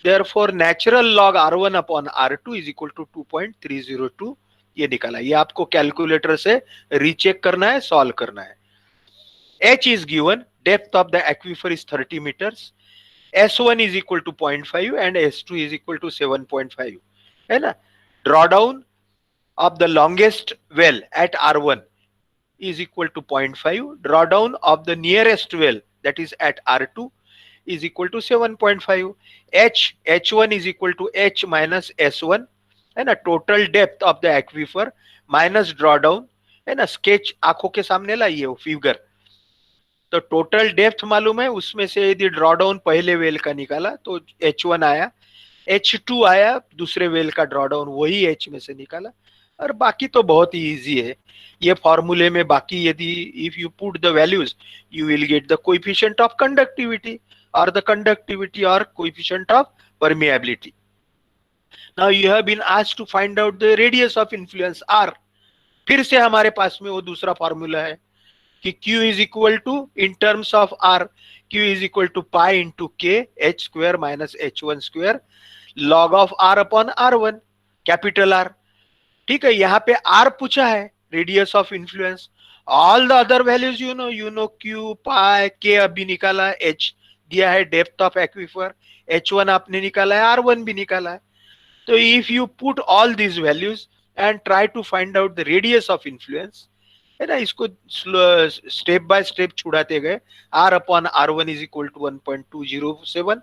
Therefore natural log R1 upon R2 is equal to 2.302. ये निकाला. ये आपको calculator से recheck करना है, solve करना है. H is given, depth of the aquifer is 30 meters. S1 is equal to 0.5 and S2 is equal to 7.5, है ना. Drawdown of the longest well at R1 is equal to 0.5. Drawdown of the nearest well, that is at R2, is equal to 7.5. H1 is equal to H minus S1, है ना. Total depth of the aquifer minus drawdown, है ना. Sketch आंखों के सामने लाइए वो figure. तो टोटल डेप्थ मालूम है, उसमें से यदि ड्रॉडाउन पहले वेल का निकाला तो H1 आया, H2 आया दूसरे वेल का ड्रॉडाउन, वही H में से निकाला. और बाकी तो बहुत ही इजी है ये फॉर्मूले में. बाकी यदि if you put the values you will get the coefficient of conductivity और द कंडक्टिविटी और coefficient of permeability. Now you have been asked to find out the radius of influence R. फिर से हमारे पास में वो दूसरा फॉर्मूला है कि Q is equal to, in terms of R, Q is equal to pi into K H square minus H1 square log of R upon R1, capital R. ठीक है, यहाँ पे R पूछा है, radius of influence. All the other values you know Q, pi, K अभी निकाला है, H दिया है, डेप्थ ऑफ एक्वीफर, H1 आपने निकाला है, R1 भी निकाला है. तो if you put all these values and try to find out the radius of influence, है ना, इसको स्टेप बाय स्टेप छुड़ाते गए। R upon R one is equal to 1.207,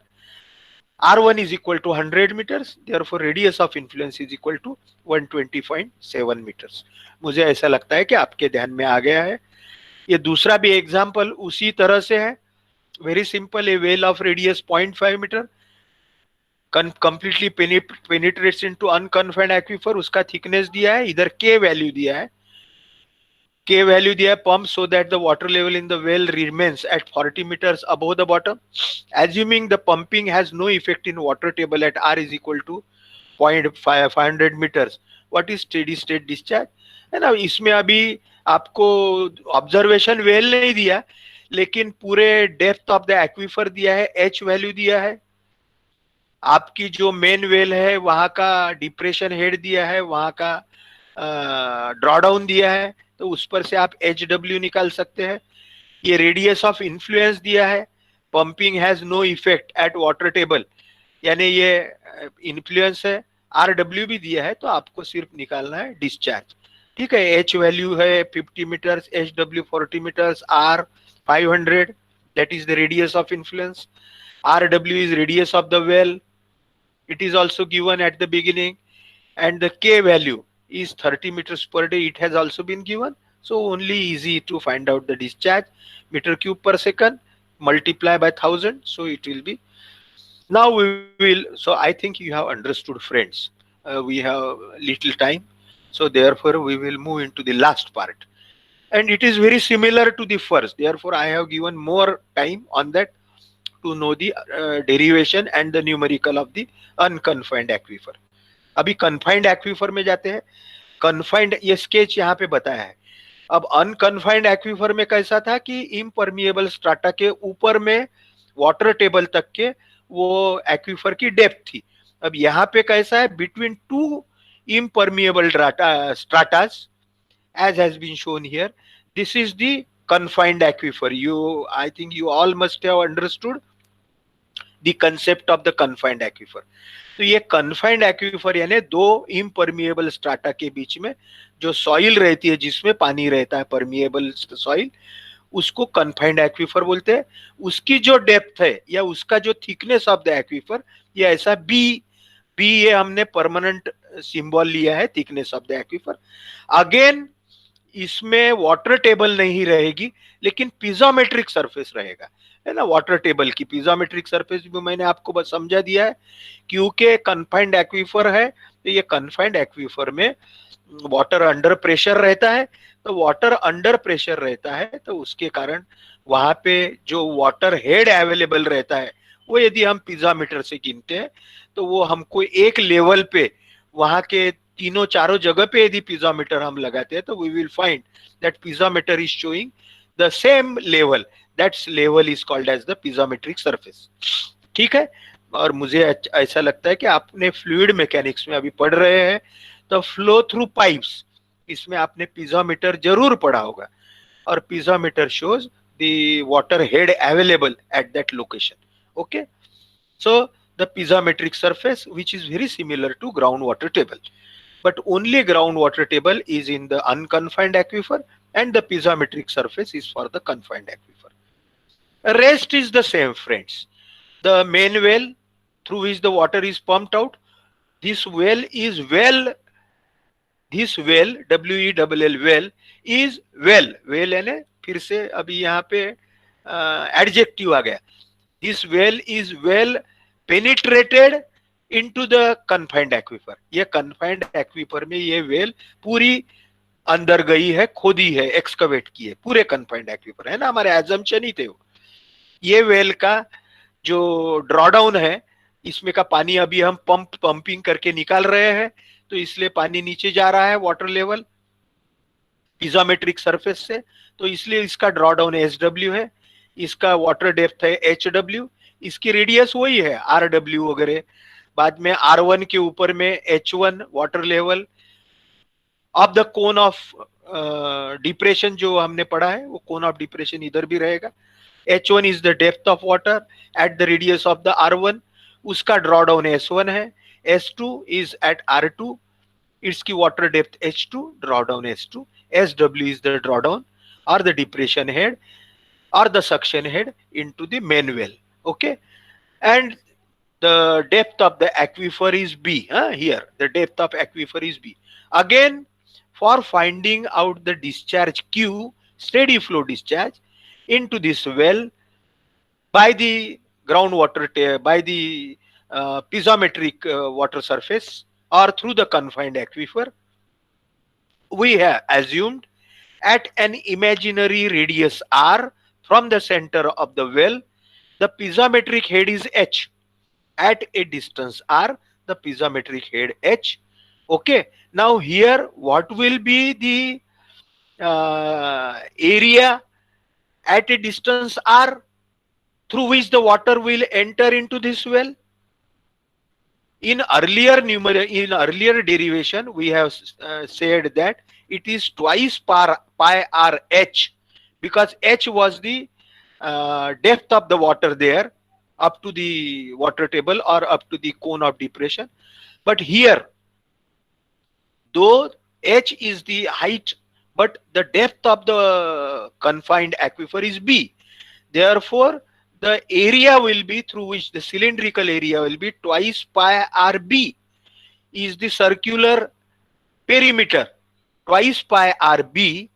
R1 is equal to 100 meters, therefore radius of influence is equal to 120.7 meters। मुझे ऐसा लगता है कि आपके ध्यान में आ गया है। ये दूसरा भी एग्जाम्पल उसी तरह से है, very simple. A well of radius 0.5 meter completely penetrates into unconfined aquifer, उसका थिकनेस दिया है, इधर के वैल्यू दिया है, के वैल्यू दिया है pump so that the water level in the well remains at 40 meters above the bottom, assuming the pumping has no effect in water table at R is equal to 0.500 meters, what is steady state discharge, है ना। इसमें अभी आपको observation well नहीं दिया, लेकिन पूरे depth of the aquifer दिया है, एच वैल्यू दिया है, आपकी जो मेन वेल है वहां का डिप्रेशन हेड दिया है, वहां का ड्रॉडाउन दिया है, तो उस पर से आप एच डब्ल्यू निकाल सकते हैं। ये रेडियस ऑफ इन्फ्लुएंस दिया है, pumping has no effect at water table, यानी ये इन्फ्लुएंस है। आर डब्ल्यू भी दिया है, तो आपको सिर्फ निकालना है डिस्चार्ज, ठीक है। एच वैल्यू है 50 meters, H W 40 meters, R 500, that is the radius of influence. R W is radius of the well, it is also given at the beginning, and the k value is 30 meters per day, it has also been given, so only easy to find out the discharge, meter cube per second, multiply by 1000, so it will be, now we will, so I think you have understood, friends. We have little time, so therefore we will move into the last part, and it is very similar to the first, therefore I have given more time on that to know the derivation and the numerical of the unconfined aquifer। अभी confined aquifer में जाते हैं। confined ये sketch यहाँ पे बताया है। अब अनकन्फाइंड एक्वीफर में कैसा था कि इम्परमिएबल स्ट्राटा के ऊपर में वाटर टेबल तक के वो एक्वीफर की डेप्थ थी। अब यहाँ पे कैसा है, between two impermeable stratas as has been shown here, this is the confined aquifer। I think you all must have understood the concept of the confined aquifer। तो ये confined aquifer यानी दो impermeable strata के बीच में जो soil रहती है, जिसमें पानी रहता है, परमिएबल सॉइल, उसको confined aquifer बोलते हैं। उसकी जो डेप्थ है या उसका जो थिकनेस ऑफ द एक्वीफर, ये ऐसा बी ये हमने परमानेंट सिंबल लिया है, thickness of the aquifer. Again इसमें वाटर टेबल नहीं रहेगी, लेकिन पिज़ोमेट्रिक सरफेस रहेगा, है ना। वाटर टेबल की पिज़ोमेट्रिक सरफेस भी मैंने आपको बस समझा दिया है, क्योंकि कन्फाइंड एक्वीफर है, तो ये कन्फाइंड एक्वीफर में वाटर अंडर प्रेशर रहता है, तो वाटर अंडर प्रेशर रहता है, तो उसके कारण वहां पे जो वाटर हेड अवेलेबल रहता है, वो यदि हम पिज़ोमीटर से गिनते हैं, तो वो हमको एक लेवल पे वहां के तीनों चारों जगह पे यदि पिज़ोमीटर हम लगाते हैं, तो we will find that piezometer is showing the same level, that's level is called as the piezometric surface, ठीक है। और मुझे ऐसा लगता है कि आपने फ्लूइड मैकेनिक्स में अभी पढ़ रहे हैं, तो फ्लो थ्रू पाइप्स, इसमें आपने पिज़ोमीटर जरूर पढ़ा होगा, और piezometer shows the water head available at that location, okay. So the piezometric surface, which is very similar to groundwater table, but only groundwater table is in the unconfined aquifer, and the piezometric surface is for the confined aquifer. Rest is the same, friends. The main well through which the water is pumped out, this well is well, this well, WELL well is well, well यानी फिर से अभी यहाँ पे adjective आ गया, this well is well penetrated into the confined aquifer। ये confined aquifer में ये वेल पूरी अंदर गई है, खोदी है, एक्सकवेट की है, पूरे confined aquifer, है ना, हमारे assumption ही थे वो। ये वेल का जो ड्रॉडाउन है, इसमें का पानी अभी हम पंपिंग करके निकाल रहे हैं, तो इसलिए पानी नीचे जा रहा है वाटर लेवल पिज़ोमेट्रिक सरफेस से, तो इसलिए इसका ड्रॉडाउन SW है, इसका वाटर डेप्थ है HW, इसकी रेडियस वही है RW वगैरह। बाद में R1 के ऊपर में H1 water level of the cone of depression, जो हमने पढ़ा है वो कोन ऑफ डिप्रेशन इधर भी रहेगा। H1 is the depth of water at the radius of the R1, उसका ड्रॉडाउन S1 है, S2 is at R2, इसकी water depth H2, drawdown S2, SW is the drawdown or the depression head or the suction head into the main well. Okay, and the depth of the aquifer is B. Here the depth of aquifer is B. Again, for finding out the discharge Q, steady flow discharge into this well by the groundwater, by the piezometric water surface or through the confined aquifer, we have assumed at an imaginary radius R from the center of the well, the piezometric head is H. At a distance R, the piezometric head H. Okay. Now here, what will be the area at a distance R through which the water will enter into this well? In earlier derivation, we have said that it is twice pi r h, because h was the depth of the water there up to the water table or up to the cone of depression. But here, though h is the height, but the depth of the confined aquifer is b. Therefore, the area will be through which the cylindrical area will be twice pi rb is the circular perimeter, twice pi rb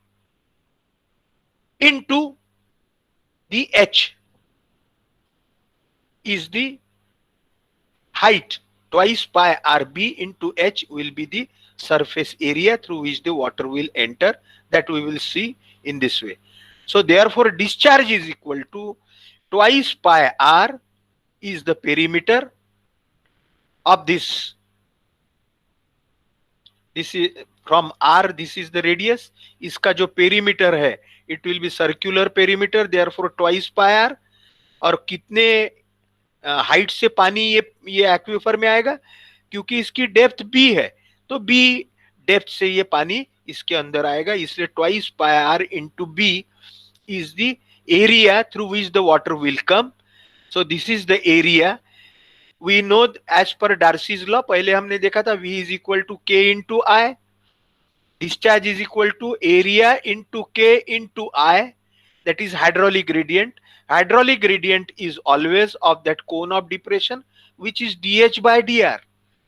into the h is the height, twice pi rb into h will be the surface area through which the water will enter, that we will see in this way. So therefore discharge is equal to twice pi r is the perimeter of this. This is from r, this is the radius. इसका जो perimeter है, it will be circular perimeter, therefore twice pi r. और कितने height से पानी ये aquifer में आएगा, क्योंकि इसकी डेप्थ b है, तो b डेप्थ से ये पानी इसके अंदर आएगा, इसलिए twice pi r into b is the area through which the water will come. So this is the area. We know as per Darcy's law, पहले हमने देखा था V is equal to K into I. Discharge is equal to area into K into I. That is hydraulic gradient. Hydraulic gradient is always of that cone of depression, which is dH by dr.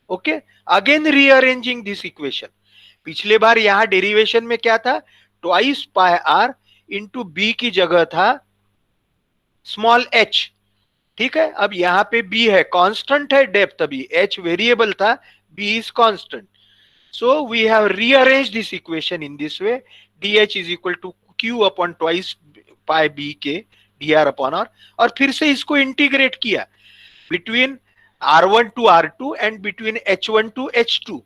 Okay. Again rearranging this equation. पिछले बार यहाँ derivation में क्या था? Twice pi r into b की जगह था small h. ठीक है, अब यहाँ पे b है, कांस्टेंट है डेप्थ, अभी h वेरिएबल था, b is constant. So we have rearranged this equation in this way. dH is equal to q upon twice pi bk dr upon r, और फिर से इसको इंटीग्रेट किया between r1 to r2 and between h1 to h2,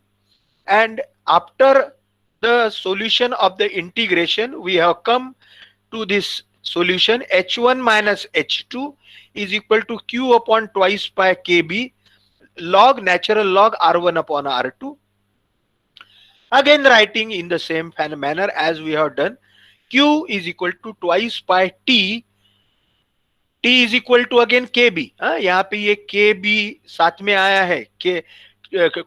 and after the solution of the integration we have come to this solution. h1 minus h2 is equal to q upon twice pi kb log natural log r1 upon r2. Again writing in the same manner as we have done, q is equal to twice pi t, t is equal to again kb. यहाँ पे ये kb साथ में आया है, k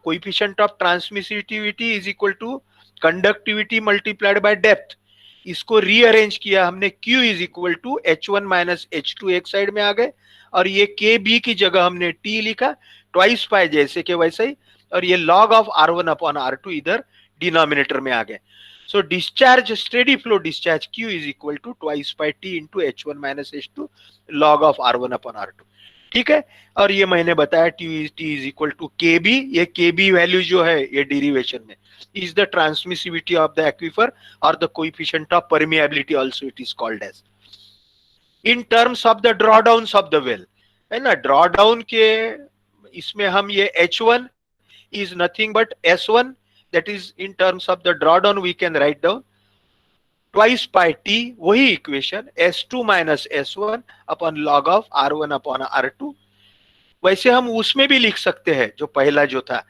coefficient of transmissivity is equal to conductivity multiplied by depth. इसको rearrange किया हमने, q is equal to h1 minus h2 एक साइड में आ गए, और ये kb की जगह हमने t लिखा ट्वाइस पाई जैसे के वैसे ही, और ये log of r1 upon r2 इधर डिनोमिनेटर में आ गए. So discharge, steady flow discharge q is equal to twice pi t into h1 minus h2 log of r1 upon r2. ठीक है, और ये मैंने बताया t is equal to kb. ये kb वैल्यू जो है ये डेरिवेशन में is the transmissivity of the aquifer or the coefficient of permeability also it is called as. In terms of the drawdowns of the well, है ना, drawdown के इसमें हम ये h1 is nothing but s1, that is in terms of the drawdown we can write down twice pi t, वही equation s2 minus s1 upon log of r1 upon r2. वैसे हम उसमें भी लिख सकते हैं जो पहला जो था,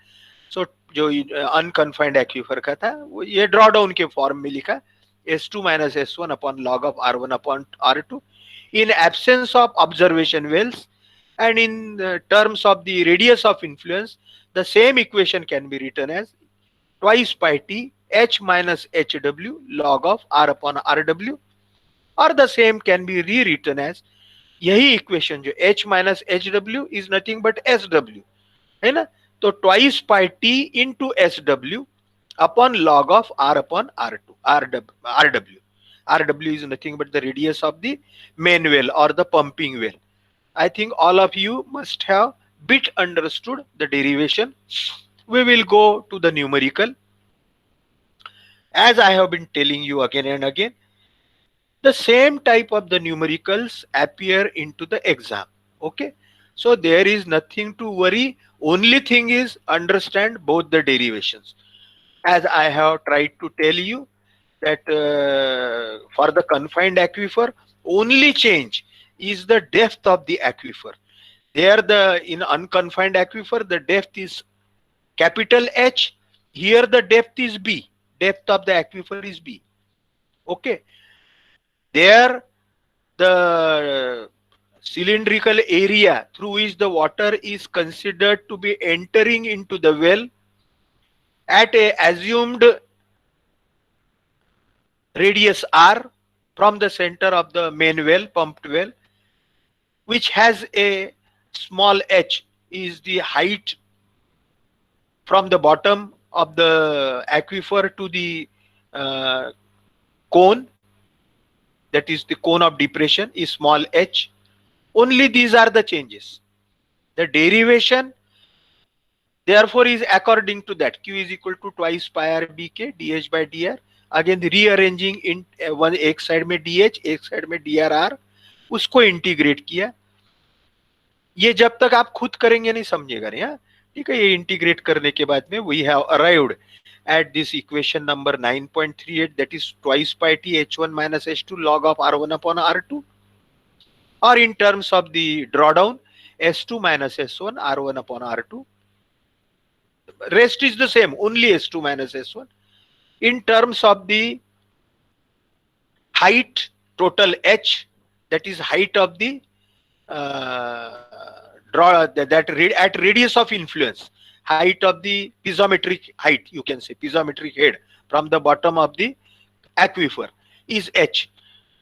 so जो अनकन्फाइंड एक्विफर का था, वो ये ड्रॉ डाउन के फॉर्म में लिखा s2 minus s1 upon log of r1 upon r2. In absence of observation wells and in terms of the radius of influence, the same equation can be written as twice pi t h minus hw log of r upon rw, or the same can be rewritten as यही equation जो h minus H W is nothing but S W है ना, तो twice pi T into S W upon log of r upon r2 rw. rw is nothing but the radius of the main well or the pumping well. I think all of you must have bit understood the derivation. We will go to the numerical. As I have been telling you again and again, the same type of the numericals appear into the exam. Okay, so there is nothing to worry. Only thing is understand both the derivations. As I have tried to tell you that for the confined aquifer, only change is the depth of the aquifer. There, the in unconfined aquifer, the depth is capital H. Here the depth is B. Depth of the aquifer is B. Okay. There, the cylindrical area through which the water is considered to be entering into the well at a assumed radius r from the center of the main well, pumped well, which has a small h, is the height from the bottom of the aquifer to the cone, that is the cone of depression, is small h. Only these are the changes. The derivation therefore is according to that. Q is equal to twice pi r bk dh by dr. Again the rearranging in one एक side में dh एक side में drr, उसको integrate किया. ये जब तक आप खुद करेंगे नहीं समझेगा नहीं. हाँ ठीक है, ये इंटीग्रेट करने के बाद में we have arrived at this equation number 9.38, that is twice pi t h1 minus h2 log of r1 upon r2, or in terms of the drawdown s2 minus s1 r1 upon r2. Rest is the same, only s2 minus s1. In terms of the height, total h, that is height of the at radius of influence, height of the piezometric height, you can say piezometric head from the bottom of the aquifer, is h.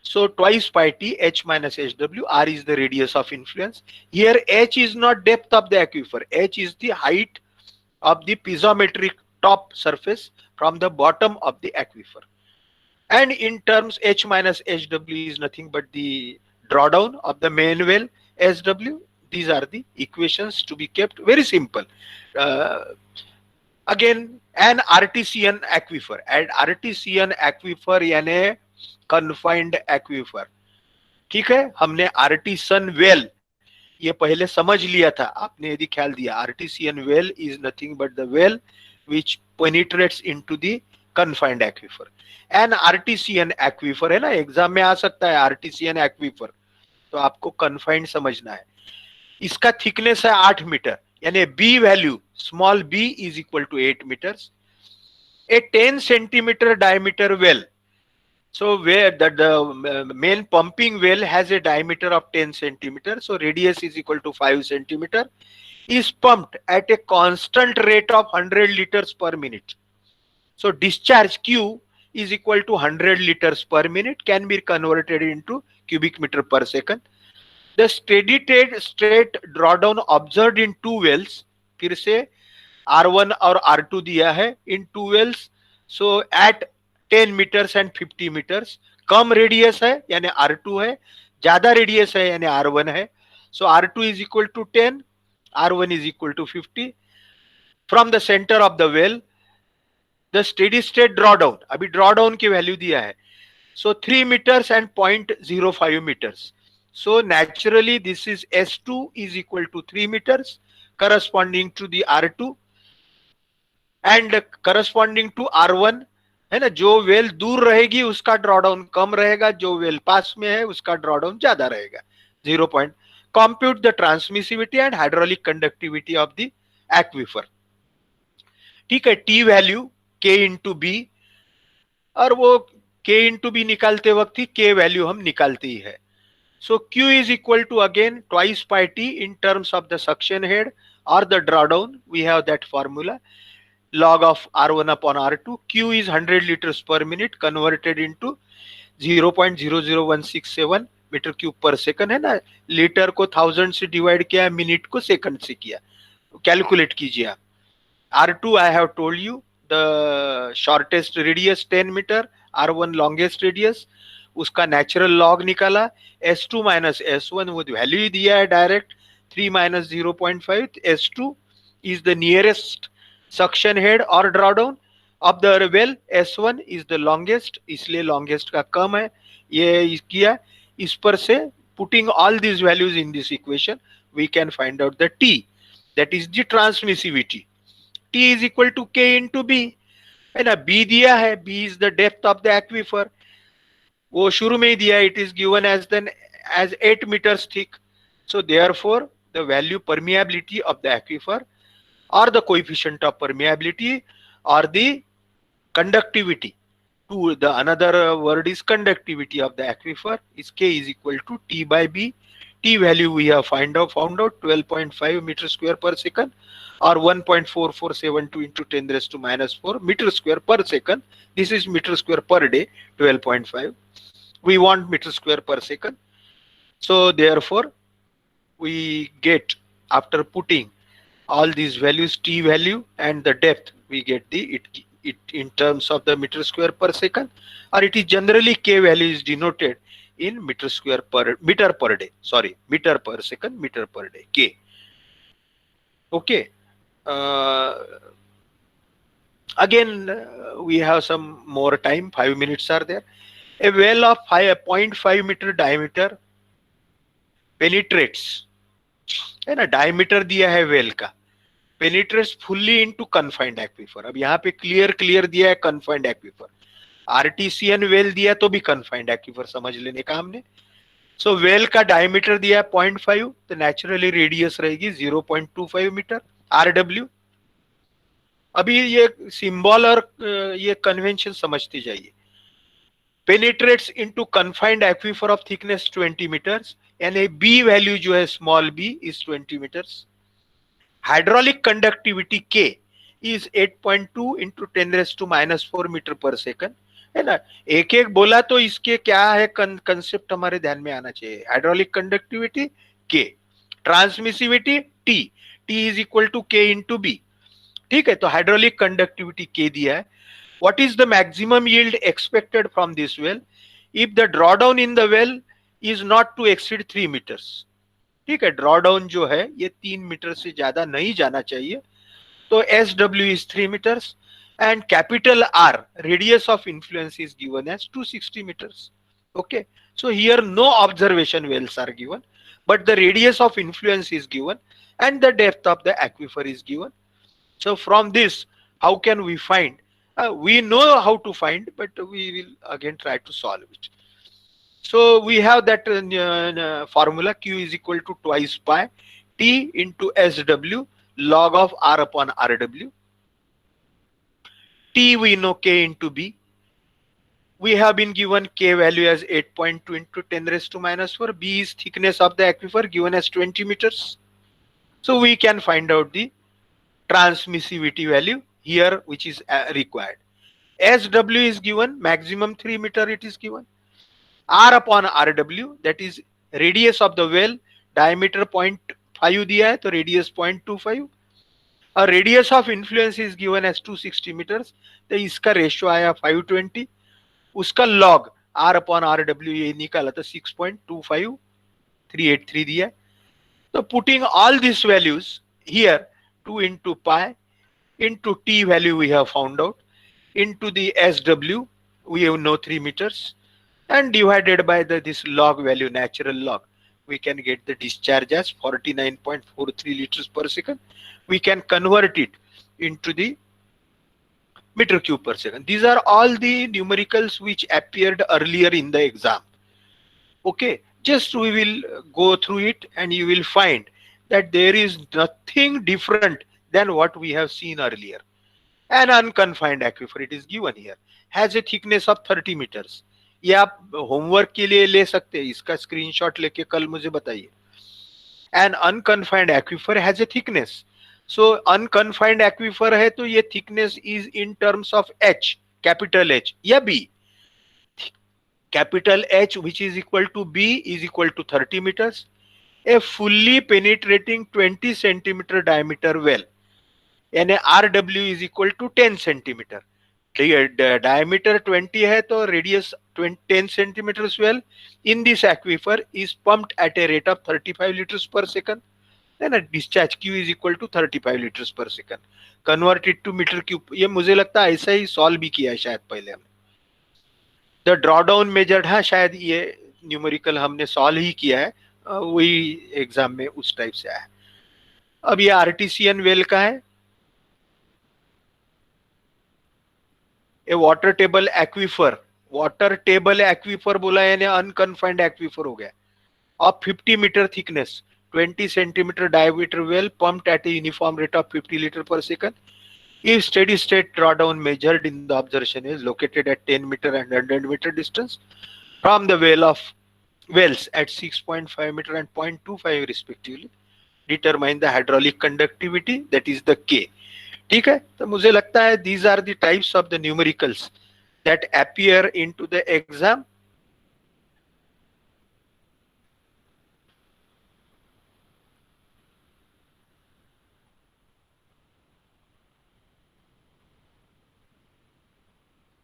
So twice pi t h minus hw, r is the radius of influence. Here h is not depth of the aquifer, h is the height of the piezometric top surface from the bottom of the aquifer. And in terms h minus hw is nothing but the drawdown of the main well sw. These are the equations to be kept very simple. Again, an artesian aquifer. An artesian aquifer यानी confined aquifer. ठीक है, हमने artesian well ये पहले समझ लिया था. आपने यदि ख्याल दिया, artesian well is nothing but the well which penetrates into the confined aquifer. An artesian aquifer है ना, एग्जाम में आ सकता है artesian aquifer, तो आपको confined समझना है. इसका थिकनेस है 8 मीटर, यानी B value small b is equal to 8 meters. A 10 centimeter diameter well, so where the main pumping well has a diameter of 10 centimeter, so radius is equal to 5 centimeter, is pumped at a constant rate of 100 liters per minute. So discharge Q is equal to 100 liters per minute, can be converted into cubic meter per second. The steady state drawdown observed in two wells, फिर से R1 और R2 दिया है in two wells, so at 10 meters and 50 meters, come radius है यानी R2 है, ज्यादा radius है यानी R1 है. So R2 is equal to 10, R1 is equal to 50. From the center of the well, the steady state drawdown, अभी drawdown की value दिया है, so 3 meters and 0.05 meters. So naturally this is S2 is equal to 3 meters corresponding to the R2 and corresponding to R1, है ना. जो well दूर रहेगी उसका ड्रॉडाउन कम रहेगा, जो वेल पास में है उसका ड्रॉडाउन ज्यादा रहेगा. 0. Compute the transmissivity and hydraulic conductivity of the aquifer. ठीक है, T value K into B, और वो K इंटू बी निकालते वक्त ही K वैल्यू हम निकालते ही है. So Q is equal to again twice pi T in terms of the suction head or the drawdown. We have that formula, log of R1 upon R2. Q is 100 liters per minute converted into 0.00167 meter cube per second है ना. Litre को 1000 से divide किया, minute को second से किया. Calculate कीजिए आप. R2 I have told you the shortest radius 10 meter, R1 longest radius, उसका नेचुरल लॉग निकाला. S2 माइनस S1 वो वैल्यू दिया है direct, 3 minus 0.5. S2 is the nearest suction head or drawdown of the well. S1 is the longest, इसलिए longest का कम है. ये किया. इस पर से putting all these values in this equation we can find out the T, that is the transmissivity. T is equal to K into B है ना. B दिया है, B is the depth of the aquifer, वो शुरू में ही दिया. It is given as 8 meters thick. So therefore the value permeability of the aquifer or the coefficient of permeability or the conductivity, to the another word is conductivity of the aquifer, is K is equal to T by B. T value we have found out 12.5 meter square per second or 1.4472 into 10 raised to minus 4 meter square per second. This is meter square per day, 12.5. We want meter square per second. So therefore we get, after putting all these values, T value and the depth, we get it in terms of the meter square per second, or it is generally K value is denoted in meter per day, sorry, meter per second, meter per day, K. Okay. Again, we have some more time, 5 minutes are there. A well of 0.5 meter diameter penetrates, है ना, diameter दिया है well का, penetrates fully into confined aquifer. अब यहाँ पे clear दिया है confined aquifer. आर्टिसियन वेल दिया तो भी confined aquifer समझ लेने का हमने. सो वेल का डायमीटर दिया है 0.5, तो नेचुरली रेडियस रहेगी 0.25 मीटर RW. अभी ये सिंबल और ये कन्वेंशन समझते जाइए. Penetrates into confined aquifer of thickness 20 meters, यानी बी वैल्यू जो है small B is 20 meters. Hydraulic conductivity K is 8.2 into 10 raise to minus 4 meter per second, है ना. एक एक बोला तो इसके क्या है कंसेप्ट हमारे ध्यान में आना चाहिए. Hydraulic conductivity K, transmissivity T is equal to K into B. ठीक है, तो हाइड्रोलिक कंडक्टिविटी K दिया है. What is the maximum yield expected from this well if the drawdown in the well is not to exceed 3 meters? ठीक है, drawdown जो है ये 3 मीटर से ज्यादा नहीं जाना चाहिए. तो SW is 3 meters and capital R, radius of influence, is given as 260 meters. Okay, so here no observation wells are given, but the radius of influence is given and the depth of the aquifer is given. So from this, how can we find? We know how to find, but we will again try to solve it. So we have that formula, Q is equal to twice pi T into SW log of R upon RW. T we know K into B. We have been given K value as 8.2 into 10 raised to minus 4. B is thickness of the aquifer given as 20 meters. So we can find out the transmissivity value here, which is required. SW is given, maximum 3 meter it is given. R upon RW, that is radius of the well, diameter 0.5 दिया है, तो radius 0.25. A radius of influence is given as 260 meters, तो इसका ratio आया 520. उसका log R upon RW ये निकाला तो 6.25383 दिया है. So putting all these values here, 2 into pi into T value we have found out, into the SW we have know 3 meters, and divided by this log value, natural log, we can get the discharge as 49.43 liters per second. We can convert it into the meter cube per second. These are all the numericals which appeared earlier in the exam. Okay, just we will go through it and you will find that there is nothing different than what we have seen earlier. An unconfined aquifer, it is given here, has a thickness of 30 meters. ये आप homework के लिए ले सकते हैं, इसका screenshot लेके कल मुझे बताइए. An unconfined aquifer has a thickness. So unconfined aquifer है तो ये thickness is in terms of H, capital H या B. Capital H which is equal to B is equal to 30 meters. A fully penetrating 20 centimeter diameter well, यानी RW is equal to 10 centimeter. Diameter 20 है तो radius 10 centimeters well in this aquifer is pumped at a rate of 35 liters per second. Then a discharge Q is equal to 35 liters per second. Converted to meter cube. ये मुझे लगता है ऐसा ही solve भी किया है शायद पहले हमने. द ड्रॉडाउन मेजर्ड, हाँ शायद ये न्यूमेरिकल हमने सॉल्व ही किया है, वही एग्जाम में उस टाइप से आया. अब ये आर्टिसियन वेल का है. A water table aquifer, water table aquifer बोला यानी अनकन्फाइंड एक्वीफर हो गया. Of 50 metre thickness, 20 centimetre diameter well pumped at a uniform rate of 50 liter per second. If steady state drawdown measured in the observation is located at 10 meter and 100 meter distance from the wells at 6.5 meter and 0.25 respectively, determine the hydraulic conductivity, that is the K. ठीक है, तो मुझे लगता है these are the types of the numericals that appear into the exam